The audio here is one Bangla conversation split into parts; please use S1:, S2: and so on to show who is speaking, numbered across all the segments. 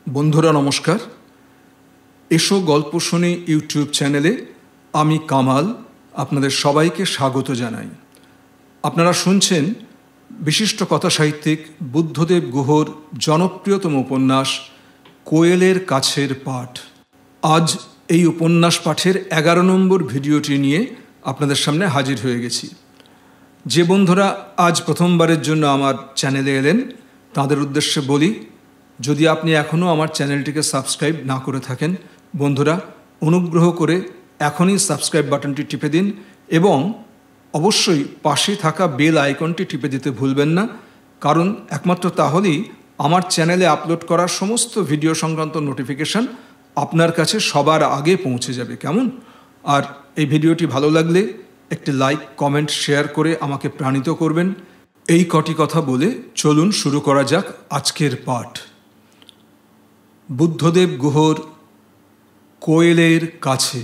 S1: বন্ধুরা নমস্কার। এসো গল্প শুনি ইউটিউব চ্যানেলে আমি কামাল আপনাদের সবাইকে স্বাগত জানাই। আপনারা শুনছেন বিশিষ্ট কথাসাহিত্যিক বুদ্ধদেব গুহর জনপ্রিয়তম উপন্যাস কোয়েলের কাছের পাঠ। আজ এই উপন্যাস পাঠের 11 নম্বর ভিডিওটি নিয়ে আপনাদের সামনে হাজির হয়ে গেছি। যে বন্ধুরা আজ প্রথমবারের জন্য আমার চ্যানেলে এলেন তাদের উদ্দেশ্যে বলি, যদি আপনি এখনও আমার চ্যানেলটিকে সাবস্ক্রাইব না করে থাকেন, বন্ধুরা অনুগ্রহ করে এখনই সাবস্ক্রাইব বাটনটি টিপে দিন এবং অবশ্যই পাশে থাকা বেল আইকনটি টিপে দিতে ভুলবেন না, কারণ একমাত্র তাহলেই আমার চ্যানেলে আপলোড করা সমস্ত ভিডিও সংক্রান্ত নোটিফিকেশান আপনার কাছে সবার আগে পৌঁছে যাবে। কেমন? আর এই ভিডিওটি ভালো লাগলে একটি লাইক, কমেন্ট, শেয়ার করে আমাকে প্রাণিত করবেন। এই কটি কথা বলে চলুন শুরু করা যাক আজকের পাঠ। বুদ্ধদেব গুহর কোয়েলের কাছে।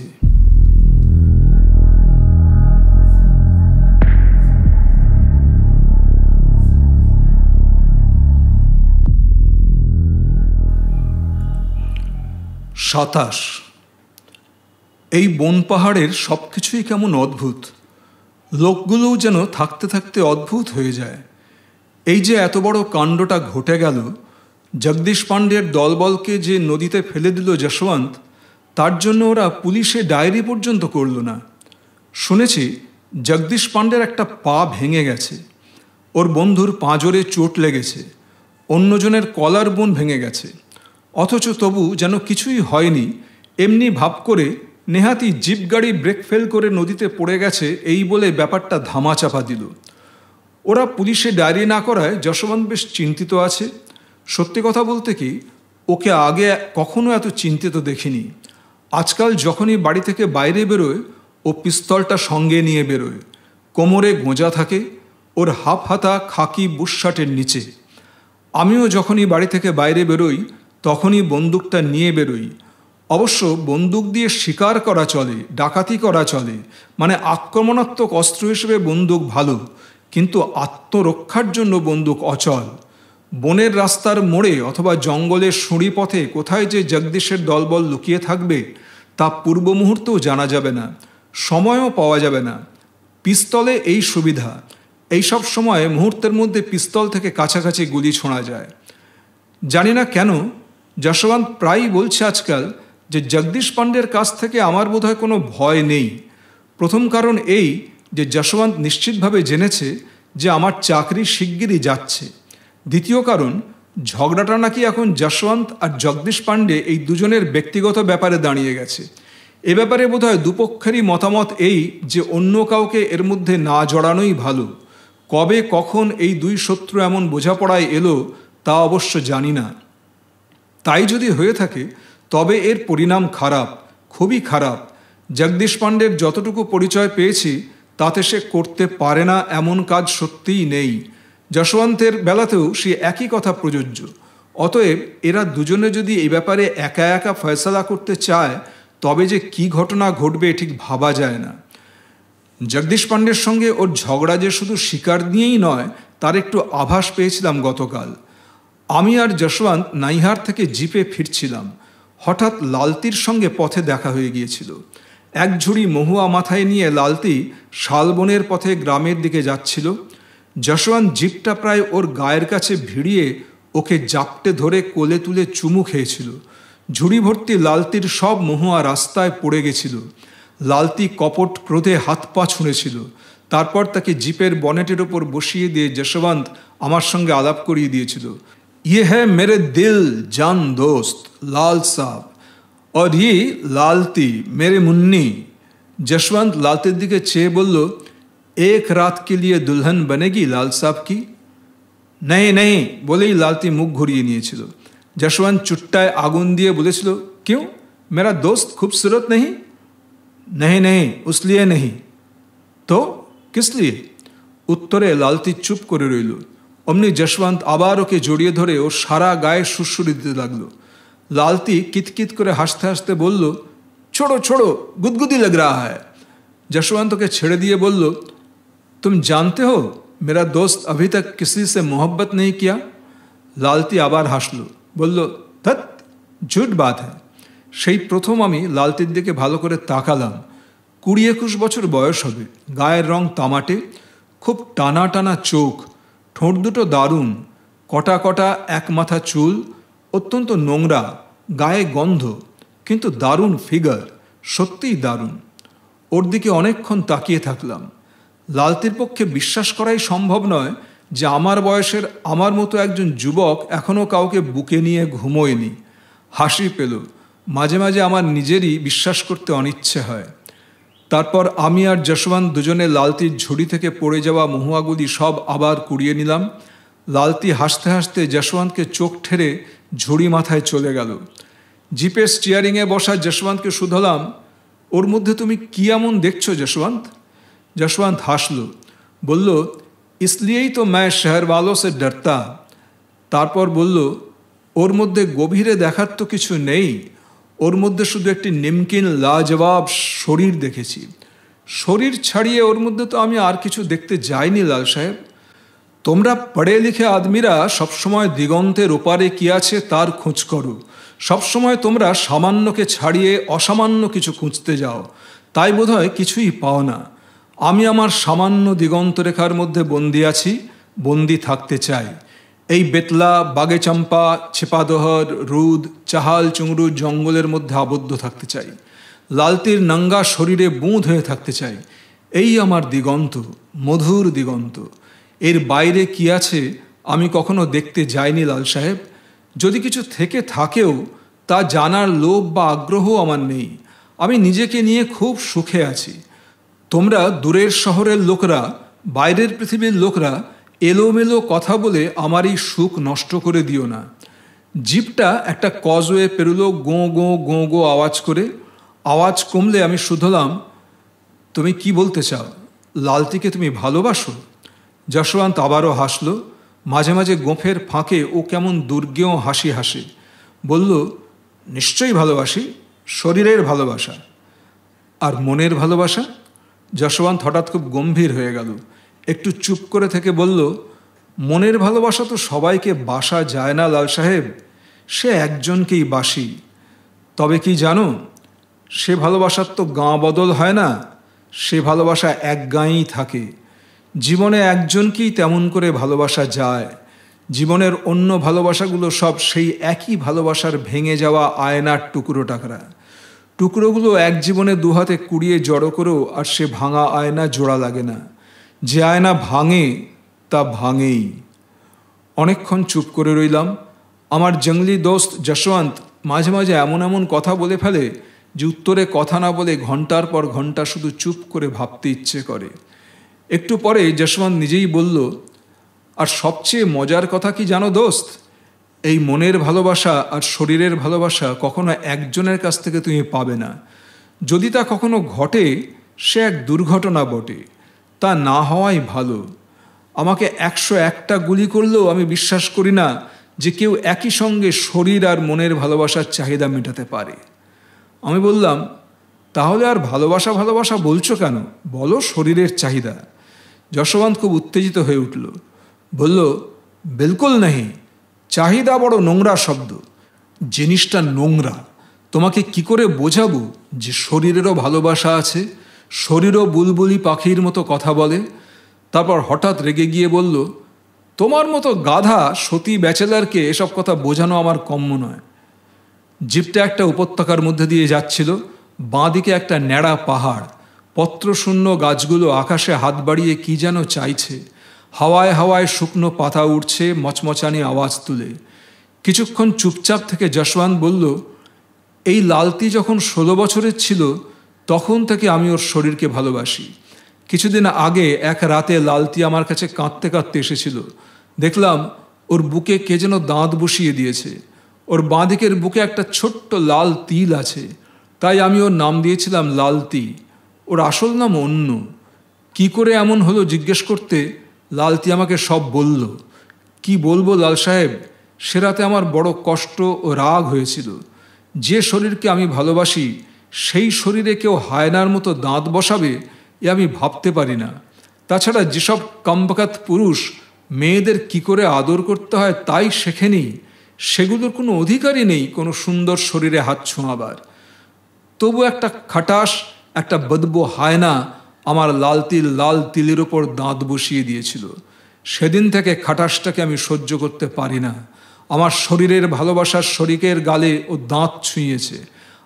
S1: সাতাশ। এই বন পাহাড়ের সব কিছুই কেমন অদ্ভুত। লোকগুলোও যেন থাকতে থাকতে অদ্ভুত হয়ে যায়। এই যে এত বড় কাণ্ডটা ঘটে গেল, জগদীশ পাণ্ডের দলবলকে যে নদীতে ফেলে দিল যশবন্ত, তার জন্য ওরা পুলিশে ডায়েরি পর্যন্ত করল না। শুনেছি জগদীশ পাণ্ডের একটা পা ভেঙে গেছে, ওর বন্ধুর পাঁজরে চোট লেগেছে, অন্যজনের কলার বোন ভেঙে গেছে, অথচ তবু যেন কিছুই হয়নি। এমনি ভাব করে নেহাতি জিপ গাড়ি ব্রেক ফেল করে নদীতে পড়ে গেছে এই বলে ব্যাপারটা ধামাচাপা দিল। ওরা পুলিশে ডায়েরি না করায় যশবন্ত বেশ চিন্তিত আছে। সত্যি কথা বলতে কি, ওকে আগে কখনো এত চিন্তিত দেখিনি। আজকাল যখনই বাড়ি থেকে বাইরে বেরোয় ও পিস্তলটা সঙ্গে নিয়ে বেরোয়, কোমরে গোঁজা থাকে, ওর হাফ হাতা খাকি বুশশার্টের নিচে। আমিও যখনই বাড়ি থেকে বাইরে বেরোই তখনই বন্দুকটা নিয়ে বেরোই। অবশ্য বন্দুক দিয়ে শিকার করা চলে, ডাকাতি করা চলে, মানে আক্রমণাত্মক অস্ত্র হিসেবে বন্দুক ভালো, কিন্তু আত্মরক্ষার জন্য বন্দুক অচল। বনের রাস্তার মোড়ে অথবা জঙ্গলের সুঁড়ি পথে কোথায় যে জগদীশের দলবল লুকিয়ে থাকবে তা পূর্ব মুহূর্তেও জানা যাবে না, সময়ও পাওয়া যাবে না। পিস্তলে এই সুবিধা, এইসব সময়ে মুহূর্তের মধ্যে পিস্তল থেকে কাছাকাছি গুলি ছোঁড়া যায়। জানি না কেন যশবন্ত প্রায়ই বলছে আজকাল যে জগদীশ পাণ্ডের কাছ থেকে আমার বোধহয় কোনো ভয় নেই। প্রথম কারণ এই যে যশবন্ত নিশ্চিতভাবে জেনেছে যে আমার চাকরি শিগগিরই যাচ্ছে। দ্বিতীয় কারণ, ঝগড়াটা নাকি এখন যশবন্ত আর জগদীশ পাণ্ডে এই দুজনের ব্যক্তিগত ব্যাপারে দাঁড়িয়ে গেছে। এ ব্যাপারে বোধহয় দুপক্ষেরই মতামত এই যে অন্য কাউকে এর মধ্যে না জড়ানোই ভালো। কবে কখন এই দুই শত্রু এমন বোঝাপড়ায় এলো তা অবশ্য জানি না। তাই যদি হয়ে থাকে তবে এর পরিণাম খারাপ, খুবই খারাপ। জগদীশ পাণ্ডের যতটুকু পরিচয় পেয়েছি তাতে সে করতে পারে না এমন কাজ সত্যিই নেই। যশবন্তের বেলাতেও সে একই কথা প্রযোজ্য। অতএব এরা দুজনে যদি এই ব্যাপারে একা একা ফয়সালা করতে চায় তবে যে কি ঘটনা ঘটবে ঠিক ভাবা যায় না। জগদীশ পাণ্ডের সঙ্গে ওর ঝগড়া যে শুধু শিকার নিয়েই নয় তার একটু আভাস পেয়েছিলাম গতকাল। আমি আর যশবন্ত নাইহার থেকে জিপে ফিরছিলাম, হঠাৎ লালতির সঙ্গে পথে দেখা হয়ে গিয়েছিল। এক ঝুড়ি মহুয়া মাথায় নিয়ে লালতি শালবনের পথে গ্রামের দিকে যাচ্ছিল। যশবন্ত জিপটা প্রায় ওর গায়ের কাছে ভিড়িয়ে ওকে জাপটে ধরে কোলে তুলে চুমু খেয়েছিল। ঝুড়ি ভর্তি লালতির সব মহুয়া রাস্তায় পড়ে গেছিল। লালতি কপট ক্রোধে হাত পা ছুঁড়েছিল। তারপর তাকে জিপের বনেটের ওপর বসিয়ে দিয়ে যশবন্ত আমার সঙ্গে আলাপ করিয়ে দিয়েছিল। ये है मेरे दिल जान दोस्त लाल साहब, और ये लालती मेरे मुन्नी। যশবন্ত লালতির দিকে চেয়ে বলল, एक रात के लिए दुल्हन बनेगी लाल साहब की? नहीं नहीं বলেই লালতি মুখ ঘুরিয়ে নিয়েছিল। যশবন্ত চুট্টায় আগুন দিয়ে বলেছিল, क्यों मेरा दोस्त खूबसूरत नहीं? नहीं नहीं उस लिए नहीं तो किस लिए? উত্তরে লালতি চুপ করে রইল। অমনি যশবন্ত আবার ওকে জড়িয়ে ধরে ও সারা গায়ে সুরসুরি দিতে লাগলো। লালতি কিতকিত করে হাসতে হাসতে বলল, छोड़ो छोड़ो गुदगुदी लग रहा है। जशवंत के छेड़ दिए बोल लो, तुम जानते हो मेरा दोस्त अभी तक किसी से मोहब्बत नहीं किया। लालती आबार हासलो, बोल लो, धत ঝুট বাত হ্যাঁ। সেই প্রথম আমি লালতির দিকে ভালো করে তাকালাম। 20-21 বছর বয়স হবে, গায়ের রং তামাটে, খুব টানা টানা চোখ, ঠোঁট দুটো দারুণ, কটা কটা এক মাথা চুল, অত্যন্ত নোংরা, গায়ে গন্ধ, কিন্তু দারুণ ফিগার, সত্যিই দারুণ। ওর দিকে অনেকক্ষণ তাকিয়ে থাকলাম। লালতির পক্ষে বিশ্বাস করাই সম্ভব নয় যে আমার বয়সের আমার মতো একজন যুবক এখনও কাউকে বুকে নিয়ে ঘুমোয়নি। হাসি পেল, মাঝে মাঝে আমার নিজেরই বিশ্বাস করতে অনিচ্ছে হয়। তারপর আমি আর যশবন্ত দুজনে লালতির ঝুড়ি থেকে পড়ে যাওয়া মহুয়াগুলি সব আবার কুড়িয়ে নিলাম। লালতি হাসতে হাসতে যশবন্তকে চোখ ঠেরে ঝুড়ি মাথায় চলে গেল। জিপের স্টিয়ারিংয়ে বসা যশবন্তকে শুধলাম, ওর মধ্যে তুমি কি এমন দেখছো যশবন্ত? যশবন্ত হাসল, বলল, इसलिएই তো मैं शहर वालों से डरता। তারপর বলল, ওর মধ্যে গভীরে দেখার তো কিছু নেই, ওর মধ্যে শুধু একটি নিমকিন লাজবাব শরীর দেখেছি। শরীর ছাড়িয়ে ওর মধ্যে তো আমি আর কিছু দেখতে যাইনি লাল সাহেব। তোমরা পড়ে লিখে আদমিরা সবসময় দিগন্তের ওপারে কি আছে তার খোঁজ করো। সবসময় তোমরা সামান্যকে ছাড়িয়ে অসামান্য কিছু খুঁজতে যাও, তাই বোধহয় কিছুই পাও না। আমি আমার সামান্য দিগন্তরেখার মধ্যে বন্দি আছি, বন্দি থাকতে চাই। এই বেতলা, বাগে চম্পা, ছিপাদহর, রুদ, চাহাল চুংরু জঙ্গলের মধ্যে আবদ্ধ থাকতে চাই। লালতির নাঙ্গা শরীরে বুঁদ হয়ে থাকতে চাই। এই আমার দিগন্ত, মধুর দিগন্ত। এর বাইরে কি আছে আমি কখনো দেখতে যাইনি লাল সাহেব। যদি কিছু থেকে থাকেও তা জানার লোভ বা আগ্রহ আমার নেই। আমি নিজেকে নিয়ে খুব সুখে আছি। তোমরা দূরের শহরের লোকরা, বাইরের পৃথিবীর লোকরা এলোমেলো কথা বলে আমার এই সুখ নষ্ট করে দিও না। জিপটা একটা কজওয়ে পেরুলো গোঁ গোঁ গোঁ গোঁ আওয়াজ করে। আওয়াজ কমলে আমি শুধলাম, তুমি কি বলতে চাও? লালতিকে তুমি ভালোবাসো? যশবন্ত আবারও হাসল। মাঝে মাঝে গোঁফের ফাঁকে ও কেমন দুর্গেয় হাসি হাসে। বলল, নিশ্চয়ই ভালোবাসি, শরীরের ভালোবাসা। আর মনের ভালোবাসা? যশবন্ত হঠাৎ খুব গম্ভীর হয়ে গেল। একটু চুপ করে থেকে বলল, মনের ভালোবাসা তো সবাইকে বাসা যায় না লাল সাহেব, সে একজনকেই বাসি। তবে কি জানো, সে ভালোবাসার তো গাঁ বদল হয় না, সে ভালোবাসা এক গাঁয়েই থাকে। জীবনে একজনকেই তেমন করে ভালোবাসা যায়। জীবনের অন্য ভালোবাসাগুলো সব সেই একই ভালোবাসার ভেঙে যাওয়া আয়নার টুকরো টাকরা। টুকরোগুলো এক জীবনে দুহাতে কুড়িয়ে জড়ো করেও আর সে ভাঙা আয়না জোড়া লাগে না। যে আয়না ভাঙে তা ভাঙেই। অনেকক্ষণ চুপ করে রইলাম। আমার জঙ্গলি দোস্ত যশবন্ত মাঝে মাঝে এমন এমন কথা বলে ফেলে যে উত্তরে কথা না বলে ঘন্টার পর ঘন্টা শুধু চুপ করে ভাবতে ইচ্ছে করে। একটু পরে যশবন্ত নিজেই বলল, আর সবচেয়ে মজার কথা কি জানো দোস্ত, এই মনের ভালোবাসা আর শরীরের ভালোবাসা কখনো একজনের কাছ থেকে তুমি পাবে না। যদি তা কখনো ঘটে সে এক দুর্ঘটনা বটে, তা না হওয়াই ভালো। আমাকে 101টা গুলি করলেও আমি বিশ্বাস করি না যে কেউ একই সঙ্গে শরীর আর মনের ভালোবাসার চাহিদা মেটাতে পারে। আমি বললাম, তাহলে আর ভালোবাসা ভালোবাসা বলছো কেন, বলো শরীরের চাহিদা। যশবন্ত খুব উত্তেজিত হয়ে উঠল, বলল, বিলকুল নেই, চাহিদা বড় নোংরা শব্দ। জিনিসটা নোংরা তোমাকে কি করে বোঝাবো যে শরীরেরও ভালোবাসা আছে, শরীরও বুলবুলি পাখির মতো কথা বলে। তারপর হঠাৎ রেগে গিয়ে বলল, তোমার মতো গাধা সতী ব্যাচেলারকে এসব কথা বোঝানো আমার কম্য নয়। জিপটা একটা উপত্যকার মধ্যে দিয়ে যাচ্ছিল। বাঁ দিকে একটা ন্যাড়া পাহাড়, পত্রশূন্য গাছগুলো আকাশে হাত বাড়িয়ে কি যেন চাইছে। হাওয়ায় হাওয়ায় শুকনো পাতা উঠছে মচমচানি আওয়াজ তুলে। কিছুক্ষণ চুপচাপ থেকে যশবন্ত বলল, এই লালতি যখন 16 বছরের ছিল তখন থেকে আমি ওর শরীরকে ভালোবাসি। কিছুদিন আগে এক রাতে লালতি আমার কাছে কাঁদতে কাঁদতে এসেছিল। দেখলাম ওর বুকে কে যেন দাঁত বসিয়ে দিয়েছে। ওর বাঁ দিকের বুকে একটা ছোট্ট লাল তিল আছে, তাই আমি ওর নাম দিয়েছিলাম লালতি। ওর আসল নাম অন্য। কি করে এমন হলো জিজ্ঞেস করতে লালতি আমাকে সব বলল। কি বলবো লাল সাহেব, সে রাতে আমার বড় কষ্ট ও রাগ হয়েছিল। যে শরীরকে আমি ভালোবাসি সেই শরীরে কেউ হায়নার মতো দাঁত বসাবে এ আমি ভাবতে পারি না। তাছাড়া যেসব কমবকাত পুরুষ মেয়েদের কি করে আদর করতে হয় তাই শেখেনি, সেগুলোর কোনো অধিকারই নেই কোনো সুন্দর শরীরে হাত ছোঁয়াবার। তবু একটা খাটাস, একটা বদবু হায়না আমার লাল তিলের ওপর দাঁত বসিয়ে দিয়েছিল। সেদিন থেকে খাটাসটাকে আমি সহ্য করতে পারি না। আমার শরীরের ভালোবাসার শরিকের গালে ও দাঁত ছুঁয়েছে।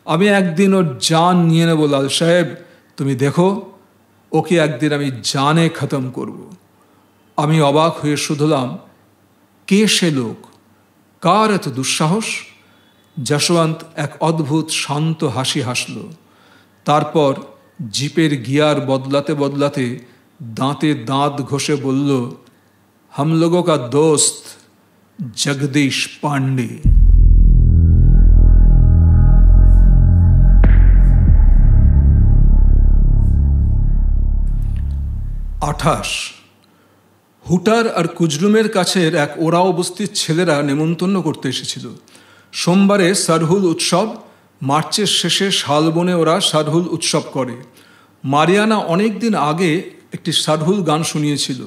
S1: আমি একদিন ওর জান নিয়ে নেব লাল সাহেব, তুমি দেখো, ওকে একদিন আমি জানে খতম করব। আমি অবাক হয়ে শুধলাম, কে সে লোক, কার এত দুঃসাহস? যশবন্ত এক অদ্ভুত শান্ত হাসি হাসল। তারপর জিপের গিয়ার বদলাতে বদলাতে দাঁতে দাঁত ঘষে বলল, हम लोगों का दोस्त जगदीश पांडे। 28 হুটার আর কুজরুমের কাছের এক ওরাও বস্তির ছেলেরা নেমন্তন্ন করতে এসেছিল। সোমবারে সারহুল উৎসব, মার্চের শেষে শালবনে ওরা সারহুল উৎসব করে। মারিয়ানা অনেক দিন আগে একটি সারহুল গান শুনিয়েছিল।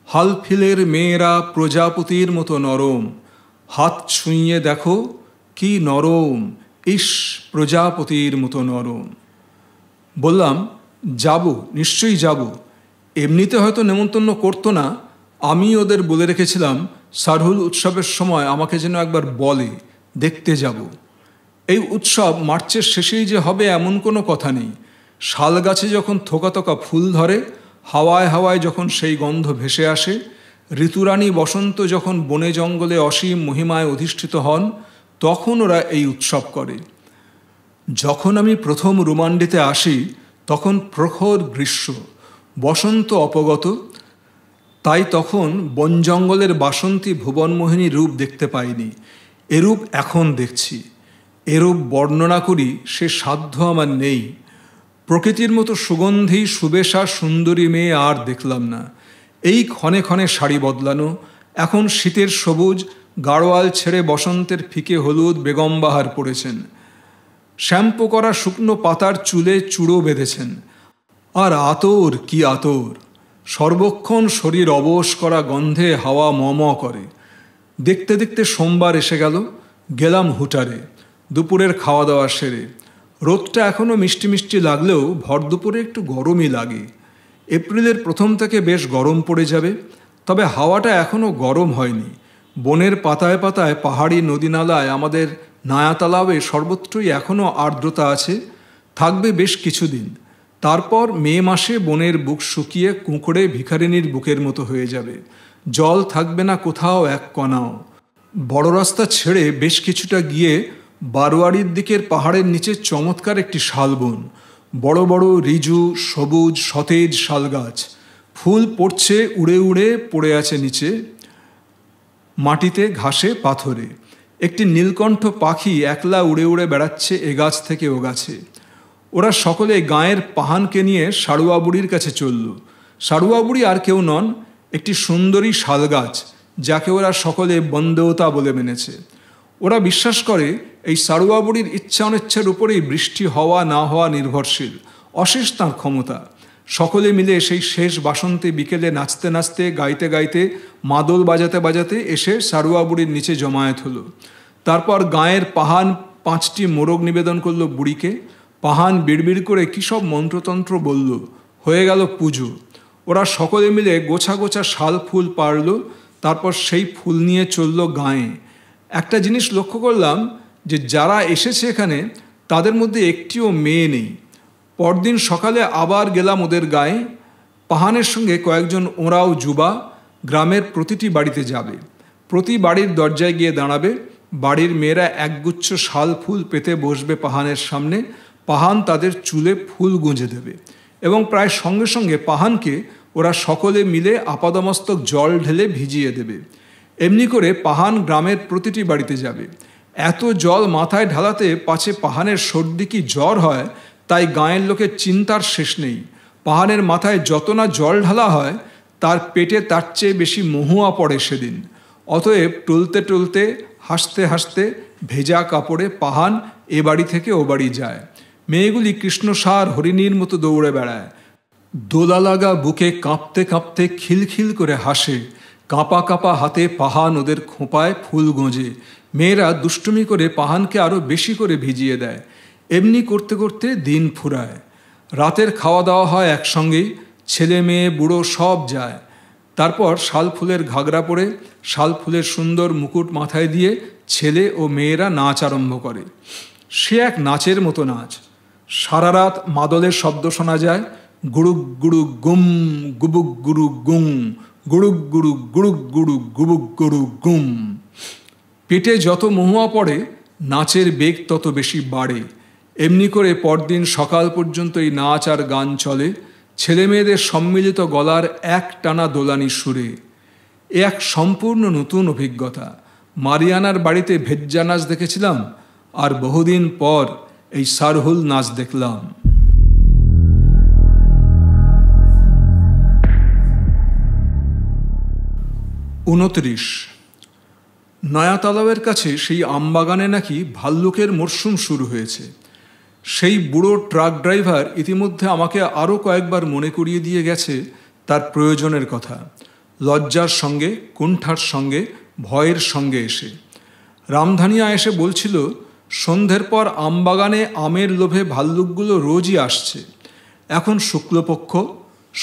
S1: হালফিলের মেয়েরা প্রজাপতির মতো নরম, হাত ছুঁয়ে দেখো কি নরম, ইস প্রজাপতির মতো নরম। বললাম, যাব, নিশ্চয়ই যাব। এমনিতে হয়তো নেমন্তন্ন করতো না, আমি ওদের বলে রেখেছিলাম সারহুল উৎসবের সময় আমাকে যেন একবার বলে, দেখতে যাব। এই উৎসব মার্চের শেষেই যে হবে এমন কোনো কথা নেই। শাল গাছে যখন থোকা থোকা ফুল ধরে, হাওয়ায় হাওয়ায় যখন সেই গন্ধ ভেসে আসে, ঋতুরানী বসন্ত যখন বনে জঙ্গলে অসীম মহিমায় অধিষ্ঠিত হন, তখন ওরা এই উৎসব করে। যখন আমি প্রথম রুমান্ডিতে আসি তখন প্রখর গ্রীষ্ম, বসন্ত অপগত, তাই তখন বন জঙ্গলের বাসন্তী ভুবনমোহিনী রূপ দেখতে পাইনি। এরূপ এখন দেখছি। এরূপ বর্ণনা করি সে সাধ্য আমার নেই। প্রকৃতির মতো সুগন্ধি সুবেশা সুন্দরী মেয়ে আর দেখলাম না। এই ক্ষণে ক্ষণে শাড়ি বদলানো, এখন শীতের সবুজ, গাড়োয়াল ছেড়ে বসন্তের ফিকে হলুদ বেগমবাহার পড়েছেন। শ্যাম্পু করা শুকনো পাতার চুলে চূড়ো বেঁধেছেন। আর আতর, কি আতর! সর্বক্ষণ শরীর অবশ করা গন্ধে হাওয়া মম করে। দেখতে দেখতে সোমবার এসে গেল। গেলাম হুটারে, দুপুরের খাওয়া দাওয়া সেরে। রোদটা এখনও মিষ্টি মিষ্টি লাগলেও ভর দুপুরে একটু গরমই লাগে। এপ্রিলের প্রথম থেকে বেশ গরম পড়ে যাবে, তবে হাওয়াটা এখনও গরম হয়নি। বনের পাতায় পাতায়, পাহাড়ি নদীনালায়, আমাদের নায়াতালাবে সর্বত্রই এখনও আর্দ্রতা আছে, থাকবে বেশ কিছুদিন। তারপর মে মাসে বনের বুক শুকিয়ে কুঁকড়ে ভিখারিনীর বুকের মতো হয়ে যাবে। জল থাকবে না কোথাও এক কণাও। বড় রাস্তা ছেড়ে বেশ কিছুটা গিয়ে বারোয়ারির দিকের পাহাড়ের নিচে চমৎকার একটি শালবন। বড় বড় রিজু সবুজ সতেজ শালগাছ। ফুল পড়ছে উড়ে উড়ে, পড়ে আছে নিচে মাটিতে, ঘাসে, পাথরে। একটি নীলকণ্ঠ পাখি একলা উড়ে উড়ে বেড়াচ্ছে এ গাছ থেকে ও গাছে। ওরা সকলে গাঁয়ের পাহানকে নিয়ে সাড়ুয়া বুড়ির কাছে চলল। সাড়ুয়া বুড়ি আর কেউ নন, একটি সুন্দরী শালগাছ, যাকে ওরা সকলে বন্দেওতা বলে মেনেছে। ওরা বিশ্বাস করে এই সাড়ুয়া বুড়ির ইচ্ছা অনিচ্ছার উপরেই বৃষ্টি হওয়া না হওয়া নির্ভরশীল। অশেষ তাঁর ক্ষমতা। সকলে মিলে সেই শেষ বাসন্তী বিকেলে নাচতে নাচতে, গাইতে গাইতে, মাদল বাজাতে বাজাতে এসে সাড়ুয়া বুড়ির নিচে জমায়েত হলো। তারপর গাঁয়ের পাহান 5টি মোরগ নিবেদন করলো বুড়িকে। পাহান বিড়বিড় করে কী সব মন্ত্রতন্ত্র বলল। হয়ে গেল পুজো। ওরা সকলে মিলে গোছা গোছা শাল ফুল পাড়ল। তারপর সেই ফুল নিয়ে চলল গাঁয়ে। একটা জিনিস লক্ষ্য করলাম যে যারা এসেছে এখানে তাদের মধ্যে একটিও মেয়ে নেই। পরদিন সকালে আবার গেলাম ওদের গায়ে। পাহানের সঙ্গে কয়েকজন ওঁরাও যুবা গ্রামের প্রতিটি বাড়িতে যাবে। প্রতি বাড়ির দরজায় গিয়ে দাঁড়াবে। বাড়ির মেয়েরা একগুচ্ছ শাল ফুল পেতে বসবে পাহানের সামনে। পাহান তাদের চুলে ফুল গুঁজে দেবে এবং প্রায় সঙ্গে সঙ্গে পাহানকে ওরা সকলে মিলে আপাদমস্তক জল ঢেলে ভিজিয়ে দেবে। এমনি করে পাহান গ্রামের প্রতিটি বাড়িতে যাবে। এত জল মাথায় ঢালাতে পাছে পাহানের সর্দি কি জ্বর হয়, তাই গাঁয়ের লোকের চিন্তার শেষ নেই। পাহানের মাথায় যত না জল ঢালা হয়, তার পেটে তার চেয়ে বেশি মহুয়া পড়ে সেদিন। অতএব টলতে টলতে, হাসতে হাসতে, ভেজা কাপড়ে পাহান এ বাড়ি থেকে ও বাড়ি যায়। মেয়েগুলি কৃষ্ণসার হরিণীর মতো দৌড়ে বেড়ায়। দোলা লাগা বুকে কাঁপতে কাঁপতে খিলখিল করে হাসে। কাঁপা কাঁপা হাতে পাহান ওদের খোঁপায় ফুল গোঁজে। মেয়েরা দুষ্টুমি করে পাহানকে আরও বেশি করে ভিজিয়ে দেয়। এমনি করতে করতে দিন ফুরায়। রাতের খাওয়া দাওয়া হয় একসঙ্গেই, ছেলে মেয়ে বুড়ো সব যায়। তারপর শাল ফুলের ঘাগরা পরে শাল ফুলের সুন্দর মুকুট মাথায় দিয়ে ছেলে ও মেয়েরা নাচ আরম্ভ করে। সে এক নাচের মতো নাচ। সারা রাত মাদলের শব্দ শোনা যায়, গুড়ুক গুড়ুক গুম, গুবুক গুরুক গুম, গুড়ুক গুড়ুক গুড়ুক গুড়ুক গুবুক গুরুক গুম। পেটে যত মহুয়া পড়ে নাচের বেগ তত বেশি বাড়ে। এমনি করে পরদিন সকাল পর্যন্ত এই নাচ আর গান চলে, ছেলে মেয়েদের সম্মিলিত গলার এক টানা দোলানি সুরে। এ এক সম্পূর্ণ নতুন অভিজ্ঞতা। মারিয়ানার বাড়িতে ভেজ্জা নাচ দেখেছিলাম, আর বহুদিন পর এই সারহুল নাচ দেখলাম। 29। নয়া তালাবের কাছে সেই আমবাগানে নাকি ভাল্লুকের মরশুম শুরু হয়েছে। সেই বুড়ো ট্রাক ড্রাইভার ইতিমধ্যে আমাকে আরও কয়েকবার মনে করিয়ে দিয়ে গেছে তার প্রয়োজনের কথা, লজ্জার সঙ্গে, কুণ্ঠার সঙ্গে, ভয়ের সঙ্গে এসে। রামধানিয়া এসে বলছিল, সন্ধ্যের পর আমবাগানে আমের লোভে ভাল্লুকগুলো রোজই আসছে। এখন শুক্লপক্ষ,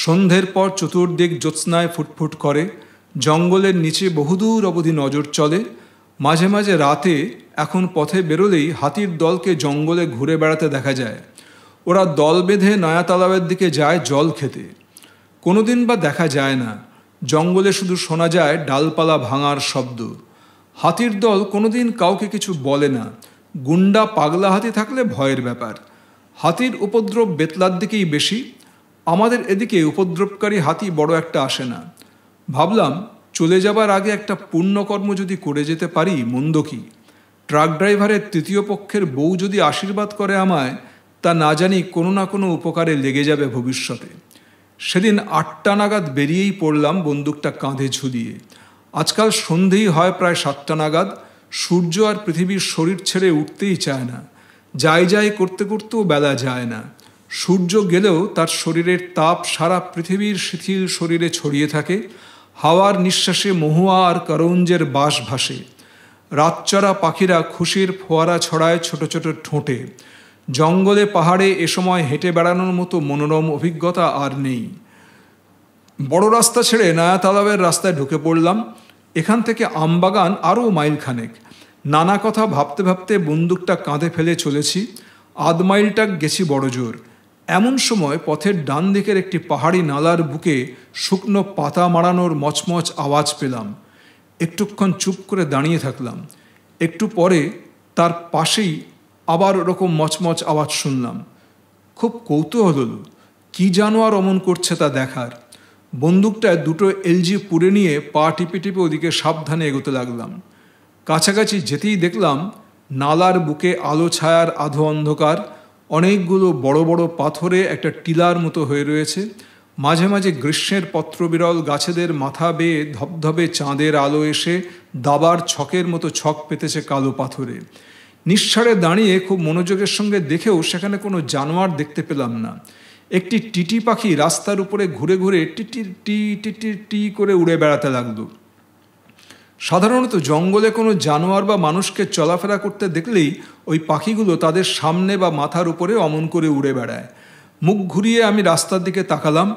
S1: সন্ধ্যের পর চতুর্দিক জ্যোৎস্নায় ফুটফুট করে, জঙ্গলের নিচে বহুদূর অবধি নজর চলে। মাঝে মাঝে রাতে এখন পথে বেরোলেই হাতির দলকে জঙ্গলে ঘুরে বেড়াতে দেখা যায়। ওরা দল বেঁধে নয়া তালাবের দিকে যায় জল খেতে। কোনোদিন বা দেখা যায় না, জঙ্গলে শুধু শোনা যায় ডালপালা ভাঙার শব্দ। হাতির দল কোনোদিন কাউকে কিছু বলে না। গুন্ডা পাগলা হাতি থাকলে ভয়ের ব্যাপার। হাতির উপদ্রব বেতলার দিকেই বেশি। আমাদের এদিকে উপদ্রবকারী হাতি বড় একটা আসে না। ভাবলাম, চলে যাবার আগে একটা পুণ্যকর্ম যদি করে যেতে পারি, মন্দ কি? ট্রাক ড্রাইভারের তৃতীয় পক্ষের বউ যদি আশীর্বাদ করে আমায়, তা না জানি কোনো না কোনো উপকারে লেগে যাবে ভবিষ্যতে। সেদিন 8টা নাগাদ বেরিয়েই পড়লাম বন্দুকটা কাঁধে ঝুলিয়ে। আজকাল সন্ধেই হয় প্রায় 7টা নাগাদ। সূর্য আর পৃথিবীর শরীর ছেড়ে উঠতেই চায় না। যাই করতে করতেও বেলা যায় না। সূর্য গেলেও তার শরীরের তাপ সারা পৃথিবীর শিথিল শরীরে ছড়িয়ে থাকে। হাওয়ার নিঃশ্বাসে মহুয়া আর করঞ্জের বাস ভাসে। রাতচরা পাখিরা খুশির ফোয়ারা ছড়ায় ছোট ছোট ঠোঁটে। জঙ্গলে পাহাড়ে এ সময় হেঁটে বেড়ানোর মতো মনোরম অভিজ্ঞতা আর নেই। বড় রাস্তা ছেড়ে নয়া তালাবের রাস্তায় ঢুকে পড়লাম। এখান থেকে আমবাগান আরও মাইলখানেক। নানা কথা ভাবতে ভাবতে বন্দুকটা কাঁধে ফেলে চলেছি। 1/2 মাইলটা গেছি বড় জোর। এমন সময় পথের ডান দিকের একটি পাহাড়ি নালার বুকে শুকনো পাতা মারানোর মচমচ আওয়াজ পেলাম। একটুক্ষণ চুপ করে দাঁড়িয়ে থাকলাম। একটু পরে তার পাশেই আবার ওরকম মচমচ আওয়াজ শুনলাম। খুব কৌতূহল হলো, কী জানোয়ার অমন করছে তা দেখার। বন্দুকটায় 2টো এলজি পুড়ে নিয়ে পা টিপে টিপে ওদিকে সাবধানে এগোতে লাগলাম। কাছাকাছি যেতেই দেখলাম নালার বুকে আলো ছায়ার আধো অন্ধকার। অনেকগুলো বড় বড় পাথরে একটা টিলার মতো হয়ে রয়েছে। মাঝে মাঝে গ্রীষ্মের পত্রবিরল গাছেদের মাথা বেয়ে ধবধবে চাঁদের আলো এসে দাবার ছকের মতো ছক পেতেছে কালো পাথরে। নিঃসাড়ে দাঁড়িয়ে খুব মনোযোগের সঙ্গে দেখেও সেখানে কোনো জানোয়ার দেখতে পেলাম না। একটি টিটি পাখি রাস্তার উপরে ঘুরে ঘুরে টিটির টি টিটির টি করে উড়ে বেড়াতে লাগলো। সাধারণত জঙ্গলে কোনো জানোয়ার বা মানুষকে চলাফেরা করতে দেখলেই ওই পাখিগুলো তাদের সামনে বা মাথার উপরে অমন করে উড়ে বেড়ায়। মুখ ঘুরিয়ে আমি রাস্তার দিকে তাকালাম।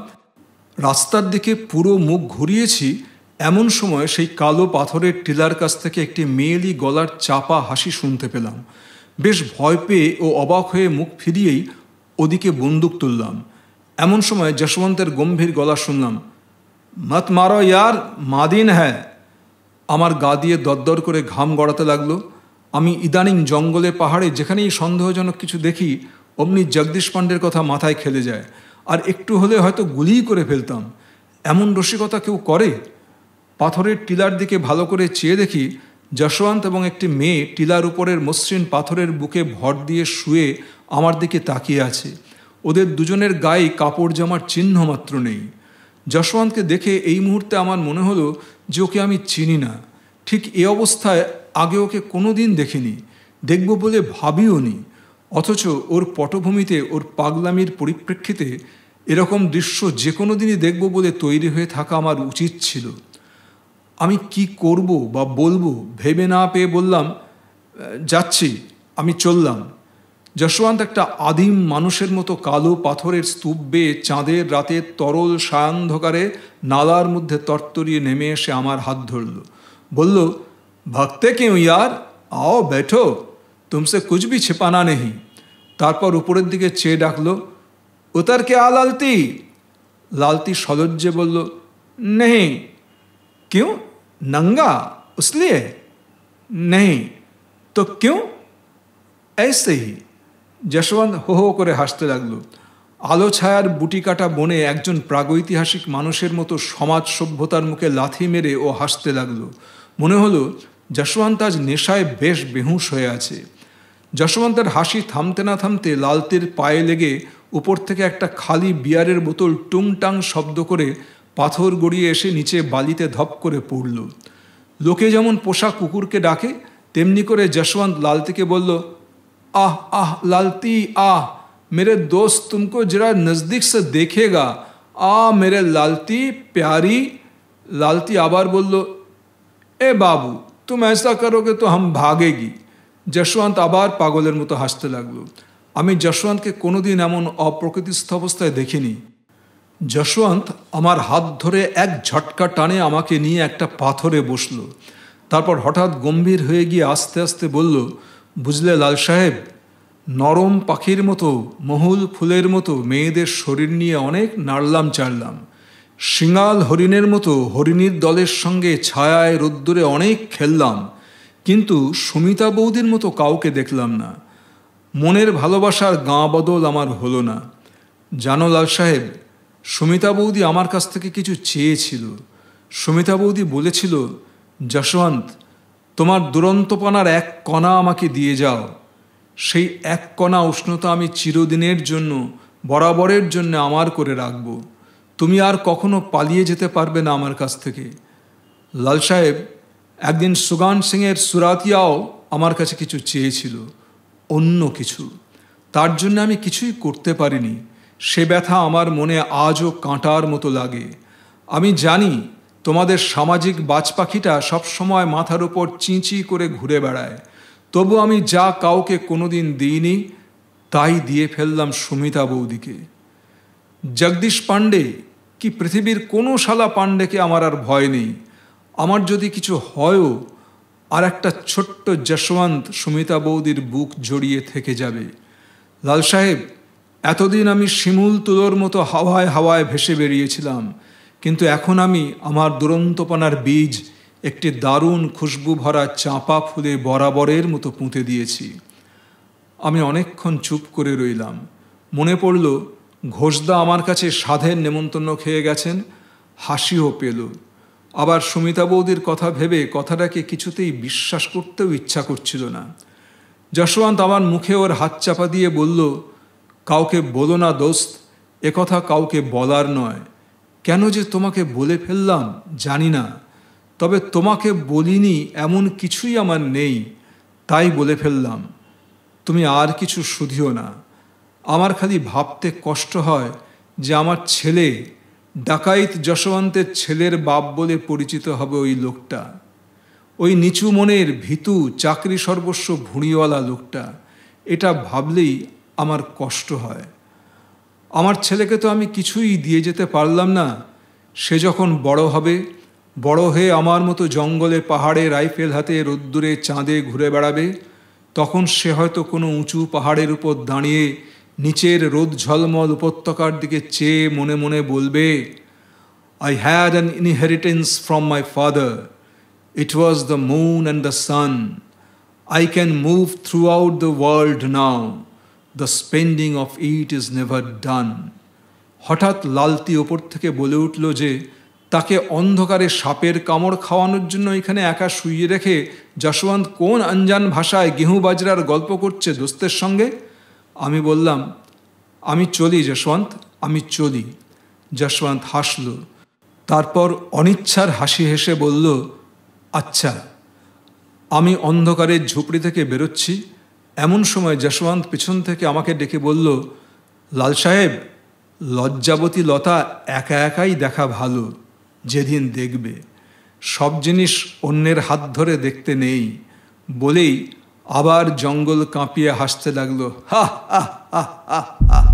S1: রাস্তার দিকে পুরো মুখ ঘুরিয়েছি, এমন সময় সেই কালো পাথরের টিলার কাছ থেকে একটি মেয়েলি গলার চাপা হাসি শুনতে পেলাম। বেশ ভয় পেয়ে ও অবাক হয়ে মুখ ফিরিয়েই ওদিকে বন্দুক তুললাম। এমন সময় যশবন্তের গম্ভীর গলা শুনলাম, মত মারো ইয়ার, মাদিন হ্যায়। আমার গা দিয়ে দরদর করে ঘাম গড়াতে লাগলো। আমি ইদানিং জঙ্গলে পাহাড়ে যেখানেই সন্দেহজনক কিছু দেখি, অমনি জগদীশ পাণ্ডের কথা মাথায় খেলে যায়, আর একটু হলে হয়তো গুলিই করে ফেলতাম। এমন রসিকতা কেউ করে? পাথরের টিলার দিকে ভালো করে চেয়ে দেখি যশবন্ত এবং একটি মেয়ে টিলার উপরের মসৃণ পাথরের বুকে ভর দিয়ে শুয়ে আমার দিকে তাকিয়ে আছে। ওদের দুজনের গায়ে কাপড় জামার চিহ্ন মাত্র নেই। যশবন্তকে দেখে এই মুহূর্তে আমার মনে হলো যে ওকে আমি চিনি না। ঠিক এ অবস্থায় আগে ওকে কোনো দিন দেখিনি, দেখব বলে ভাবিও নি। অথচ ওর পটভূমিতে, ওর পাগলামির পরিপ্রেক্ষিতে এরকম দৃশ্য যে কোনো দিনই দেখব বলে তৈরি হয়ে থাকা আমার উচিত ছিল। আমি কি করব বা বলবো ভেবে না পেয়ে বললাম, যাচ্ছি, আমি চললাম। যশবন্ত একটা আদিম মানুষের মতো কালো পাথরের স্তূপ বেয়ে চাঁদের রাতের তরল সায়ান্ধকারে নালার মধ্যে তরতরিয়ে নেমে এসে আমার হাত ধরল, বলল, ভাগতে কেউ ইয়ার, আও বেঠো, তুমসে কুছ ভি ছিপানা নেই। তারপর উপরের দিকে চেয়ে ডাকলো, উতর কে আ লালতি। লালতি সলজ্জে বলল, নেই। क्यों? नंगा इसलिए? नहीं तो क्यों? ऐसे ही। যশবন্ত হো হো করে হাসতে লাগলো। আলো ছায়ার বুটি কাটা বনে একজন প্রাগৈতিহাসিক মানুষের মতো সমাজ সভ্যতার মুখে লাথি মেরে ও হাসতে লাগলো। মনে হলো যশবন্ত আজ নেশায় বেশ বেহুঁশ হয়ে আছে। যশবন্তের হাসি থামতে না থামতে লালতির পায়ে লেগে উপর থেকে একটা খালি বিয়ারের বোতল টুংটাং শব্দ করে পাথর গড়িয়ে এসে নিচে বালিতে ধপ করে পড়ল। লোকে যেমন পোষা কুকুরকে ডাকে তেমনি করে যশবন্ত লালতিকে বলল, আহ আহ লালতি আহ, मेरे दोस्त तुमको जरा नजदीक से देखेगा, आ मेरे लालती प्यारी। लालती आबार बोल, ए बाबू तुम ऐसा करोगे तो हम भागेगी। যশবন্ত আবার পাগলের মতো হাসতে লাগলো। আমি যশবন্তকে কোনোদিন এমন অপ্রকৃতিস্থ অবস্থায় দেখিনি। যশবন্ত আমার হাত ধরে এক ঝটকা টানে আমাকে নিয়ে একটা পাথরে বসলো। তারপর হঠাৎ গম্ভীর হয়ে গিয়ে আস্তে আস্তে বলল, বুঝলে লাল সাহেব, নরম পাখির মতো মহুল ফুলের মতো মেয়েদের শরীর নিয়ে অনেক নাড়লাম চাড়লাম, শিঙাল হরিণের মতো হরিণীর দলের সঙ্গে ছায়ায় রোদ্দুরে অনেক খেললাম, কিন্তু সুমিতা বৌদির মতো কাউকে দেখলাম না। মনের ভালোবাসার গাঁ বদল আমার হলো না। জানো লাল সাহেব, সুমিতা বৌদি আমার কাছ থেকে কিছু চেয়েছিল। সুমিতা বৌদি বলেছিল, যশবন্ত তোমার দুরন্তপনার এক কণা আমাকে দিয়ে যাও, সেই এক কণা উষ্ণতা আমি চিরদিনের জন্য বরাবরের জন্য আমার করে রাখব, তুমি আর কখনো পালিয়ে যেতে পারবে না আমার কাছ থেকে। লাল সাহেব, একদিন সুগান সিংয়ের সুরাতিয়াও আমার কাছে কিছু চেয়েছিল, অন্য কিছু। তার জন্য আমি কিছুই করতে পারিনি। সে ব্যথা আমার মনে আজও কাঁটার মতো লাগে। আমি জানি তোমাদের সামাজিক বাজ পাখিটা সবসময় মাথার উপর চিঁচি করে ঘুরে বেড়ায়, তবু আমি যা কাউকে কোনোদিন দিইনি তাই দিয়ে ফেললাম সুমিতা বৌদিকে। জগদীশ পাণ্ডে কি পৃথিবীর কোনো শালা পাণ্ডেকে আমার আর ভয় নেই। আমার যদি কিছু হয়ও, আর একটা ছোট্ট যশবন্ত সুমিতা বৌদির বুক জড়িয়ে থেকে যাবে। লাল সাহেব, এতদিন আমি শিমুল তুলোর মতো হাওয়ায় হাওয়ায় ভেসে বেরিয়েছিলাম, কিন্তু এখন আমি আমার দুরন্তপনার বীজ একটি দারুণ খুশবু ভরা চাঁপা ফুলে বরাবরের মতো পুঁতে দিয়েছি। আমি অনেকক্ষণ চুপ করে রইলাম। মনে পড়ল ঘোষদা আমার কাছে সাধের নেমন্তন্ন খেয়ে গেছেন, হাসিও পেল। আবার সুমিতা বৌদির কথা ভেবে কথাটাকে কিছুতেই বিশ্বাস করতেও ইচ্ছা করছিল না। যশবন্ত আমার মুখে ওর হাত চাপা দিয়ে বলল, কাউকে বলো না দোস্ত, একথা কাউকে বলার নয়। কেন যে তোমাকে বলে ফেললাম জানি না, তবে তোমাকে বলিনি এমন কিছুই আমার নেই, তাই বলে ফেললাম। তুমি আর কিছু শুধিও না। আমার খালি ভাবতে কষ্ট হয় যে আমার ছেলে, ডাকাইত যশবন্তের ছেলের বাপ বলে পরিচিত হবে ওই লোকটা, ওই নিচু মনের ভীতু চাকরি সর্বস্ব ভুঁড়িওয়ালা লোকটা। এটা ভাবলেই আমার কষ্ট হয়। আমার ছেলেকে তো আমি কিছুই দিয়ে যেতে পারলাম না। সে যখন বড় হবে, বড় হয়ে আমার মতো জঙ্গলে পাহাড়ে রাইফেল হাতে রোদ্দুরে চাঁদে ঘুরে বেড়াবে, তখন সে হয়তো কোনো উঁচু পাহাড়ের উপর দাঁড়িয়ে নিচের রোদ ঝলমল উপত্যকার দিকে চেয়ে মনে মনে বলবে, I had an inheritance from my father. It was the moon and the sun. I can move throughout the world now. The spending of it is never done. হঠাৎ লালতি ওপর থেকে বলে উঠল যে তাকে অন্ধকারে সাপের কামড় খাওয়ানোর জন্য এখানে একা শুইয়ে রেখে যশবন্ত কোন আনজান ভাষায় গেহু বাজরার গল্প করছে দোস্তের সঙ্গে। আমি বললাম, আমি চলি যশবন্ত, আমি চলি। যশবন্ত হাসল, তারপর অনিচ্ছার হাসি হেসে বলল, আচ্ছা। আমি অন্ধকারের ঝুপড়ি থেকে বেরোচ্ছি, এমন সময় যশবন্ত পিছন থেকে আমাকে ডেকে বলল, লাল সাহেব, লজ্জাবতী লতা একা একাই দেখা ভালো, যেদিন দেখবে। সব জিনিস অন্যের হাত ধরে দেখতে নেই বলেই আবার জঙ্গল কাঁপিয়ে হাসতে লাগলো, হা হা হা হা হা।